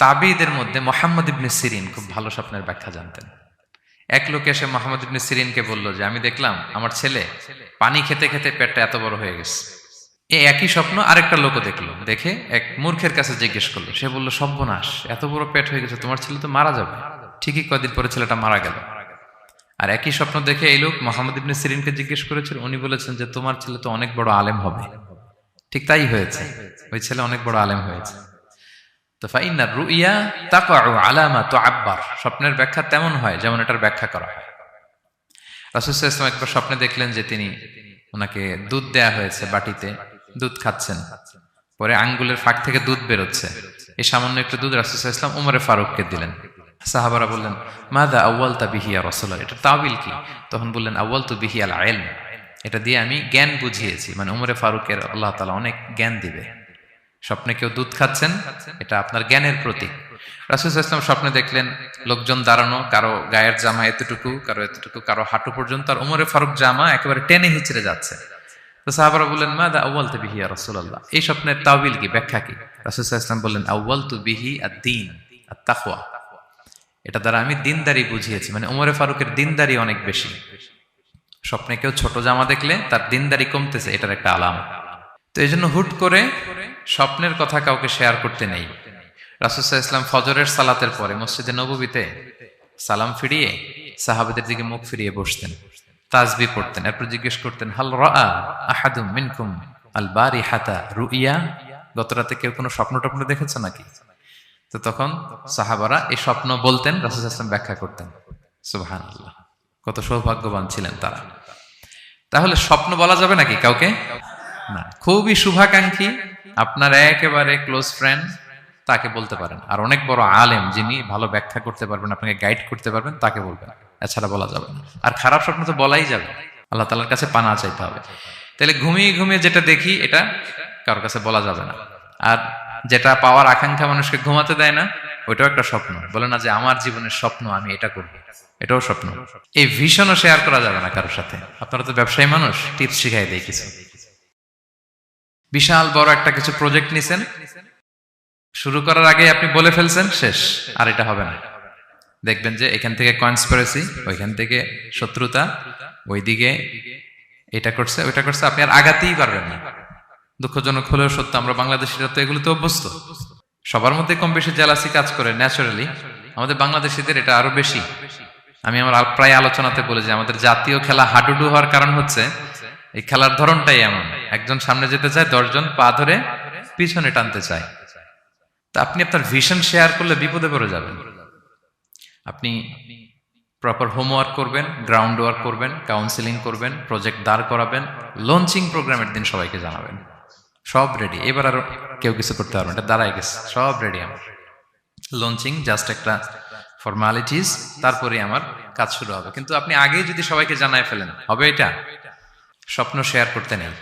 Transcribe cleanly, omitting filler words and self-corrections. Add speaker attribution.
Speaker 1: তাবিঈদের মধ্যে মুহাম্মদ ইবনে সিরিন খুব ভালো স্বপ্নের ব্যাখ্যা জানতেন। এক লোক এসে মুহাম্মদ ইবনে সিরিনকে বলল যে আমি দেখলাম আমার ছেলে পানি খেতে খেতে পেটটা এত বড় হয়ে গেছে। এই একই স্বপ্ন আরেকটা লোকও দেখলো, দেখে এক মূর্খের কাছে জিজ্ঞেস করলো। সে বলল, সর্বনাশ, এত বড় পেট হয়ে গেছে, তোমার ছেলে তো মারা যাবে। ঠিকই কয়েকদিন পরে ছেলেটা মারা গেল। আর একই স্বপ্ন দেখে এই লোক মুহাম্মদ ইবনে সিরিনকে জিজ্ঞেস করেছিল, উনি বলেছেন যে তোমার ছেলে তো অনেক বড় আলেম হবে। ঠিক তাই হয়েছে, ওই ছেলে অনেক বড় আলেম হয়েছে। তো ফাইন্না রুইয়া তাকাউ আলা মা তুআব্বার, স্বপ্নের ব্যাখ্যা তেমন হয় যেমন এটার ব্যাখ্যা করা হয়। রাসূল সাল্লাল্লাহু আলাইহি ওয়াসাল্লাম একবার স্বপ্নে দেখলেন যে তিনি ওনাকে দুধ দেয়া হয়েছে, বাটিতে দুধ খাচ্ছেন, পরে আঙ্গুলের ফাঁক থেকে দুধ বেরোচ্ছে। এই সামান্য একটু দুধ রাসূল সাল্লাল্লাহু আলাইহি ওয়াসাল্লাম উমরে ফারুককে দিলেন। সাহাবারা বললেন, মাযা আউয়ালতা বিহি ইয়া রাসূলুল্লাহ, এটা তাওয়িল কি? তখন বললেন, আউয়ালতু বিহি আল ইলম, এটা দিয়ে আমি জ্ঞান বুঝিয়েছি, মানে উমরে ফারুকের আল্লাহ তাআলা অনেক জ্ঞান দিবে। স্বপ্নে কেউ দুধ খাচ্ছেন, এটা আপনার জ্ঞানের প্রতীক। রাসূল সাল্লাল্লাহু আলাইহি ওয়াসাল্লাম স্বপ্নে দেখলেন লোকজন দাঁড়ানো, কারো গায়ের জামা এতটুকু, কারো এতটুকু, কারো হাঁটু পর্যন্ত, আর উমরে ফারুক জামা একেবারে টেনে হিচড়ে যাচ্ছে। তো সাহাবারা বললেন, মাযা আউয়ালতু বিহি ইয়া রাসূলুল্লাহ, এই স্বপ্নের তাওয়িল কি, ব্যাখ্যা কি? রাসূল সাল্লাল্লাহু আলাইহি ওয়াসাল্লাম বললেন, আউয়ালতু বিহি আদ-দীন আত-তাকওয়া, এটা দ্বারা আমি দিনদারি বুঝিয়েছি, মানে উমরে ফারুকের দিনদারি অনেক বেশি। স্বপ্নে কেউ ছোট জামা দেখলে তার দিনদারি কমতেছে, এটার একটা আলামত। তো এই জন্য হুট করে স্বপ্নের কথা কাউকে শেয়ার করতে নেই। রাসূল সাল্লাল্লাহু আলাইহি ওয়াসাল্লাম ফজরের সালাতের পরে মসজিদে নববীতে সালাম ফিরিয়ে সাহাবাদের দিকে মুখ ফিরিয়ে বসতেন, তাসবিহ পড়তেন, এরপর জিজ্ঞেস করতেন, হাল রাআ আহাদুম মিনকুম আল বারিহাতা রুইয়া, গত রাতে কেউ কোনো স্বপ্ন টপ্ন দেখেছে নাকি? তো তখন সাহাবারা এই স্বপ্ন বলতেন, রাসূল সাল্লাল্লাহু আলাইহি ওয়াসাল্লাম ব্যাখ্যা করতেন। সুবহানাল্লাহ, কত সৌভাগ্যবান ছিলেন তারা। তাহলে স্বপ্ন বলা যাবে নাকি কাউকে? না। খুবই শুভাকাঙ্ক্ষী, আপনার একেবারে ক্লোজ ফ্রেন্ড, তাকে বলতে পারেন। আর অনেক বড় আলেম যিনি ভালো ব্যাখ্যা করতে পারবেন, আপনাকে গাইড করতে পারবেন, তাকে বলবেন, এছাড়া বলা যাবে না। আর খারাপ স্বপ্ন তো বলাই যাবে, আল্লাহ তাআলার কাছে পানা চাইতে হবে। তাহলে ঘুমিয়ে ঘুমিয়ে যেটা দেখি এটা কারোর কাছে বলা যাবে না। আর যেটা পাওয়ার আকাঙ্ক্ষা মানুষকে ঘুমাতে দেয় না, ওইটাও একটা স্বপ্ন। বলে না যে আমার জীবনের স্বপ্ন আমি এটা করব, এটাও স্বপ্ন। এই ভিশনও শেয়ার করা যাবে না কারোর সাথে। আপনারা তো ব্যবসায়ী মানুষ, টিপস শিখাই দেয় কিছু। বিশাল বড় একটা কিছু প্রজেক্ট নিছেন, শুরু করার আগে আপনি বলে ফেলছেন, শেষ, আর এটা হবে না। দেখবেন যে এখান থেকে কনস্পিরেসি, ওইখান থেকে শত্রুতা, ওইদিকে এটা করছে ওইটা করছে, আপনি আর আগাতেই পারবেন না। দুঃখজনক হলেও সত্য, আমরা বাংলাদেশিরা তো এগুলোতে অভ্যস্ত। সবার মধ্যে কম বেশি জেলাসি কাজ করে ন্যাচারালি, আমাদের বাংলাদেশিদের এটা আরো বেশি। আমি আমার প্রায় আলোচনাতে বলি যে আমাদের জাতীয় খেলা হাডুডু হওয়ার কারণ হচ্ছে এই খেলার ধরনটাই এমন, একজন সামনে যেতে চায়, 10 জন পা ধরে পিছনে টানতে চায়। তা আপনি আপনার ভিশন শেয়ার করলে বিপদে পড়ে যাবেন। আপনি প্রপার হোমওয়ার্ক করবেন, গ্রাউন্ড ওয়ার্ক করবেন, কাউন্সিলিং করবেন, প্রজেক্ট দাঁড় করাবেন, লঞ্চিং প্রোগ্রামের দিন সবাইকে জানাবেন। সব রেডি, এবার আর কেউ কিছু করতে পারবেন, এটা দাঁড়ায় গেছে, সব রেডি আমার। লঞ্চিং জাস্ট একটা ফর্মালিটিস, তারপরে আমার কাজ শুরু হবে। কিন্তু আপনি আগেই যদি সবাইকে জানায় ফেলেন, হবে এটা? স্বপ্ন শেয়ার করতে নেই।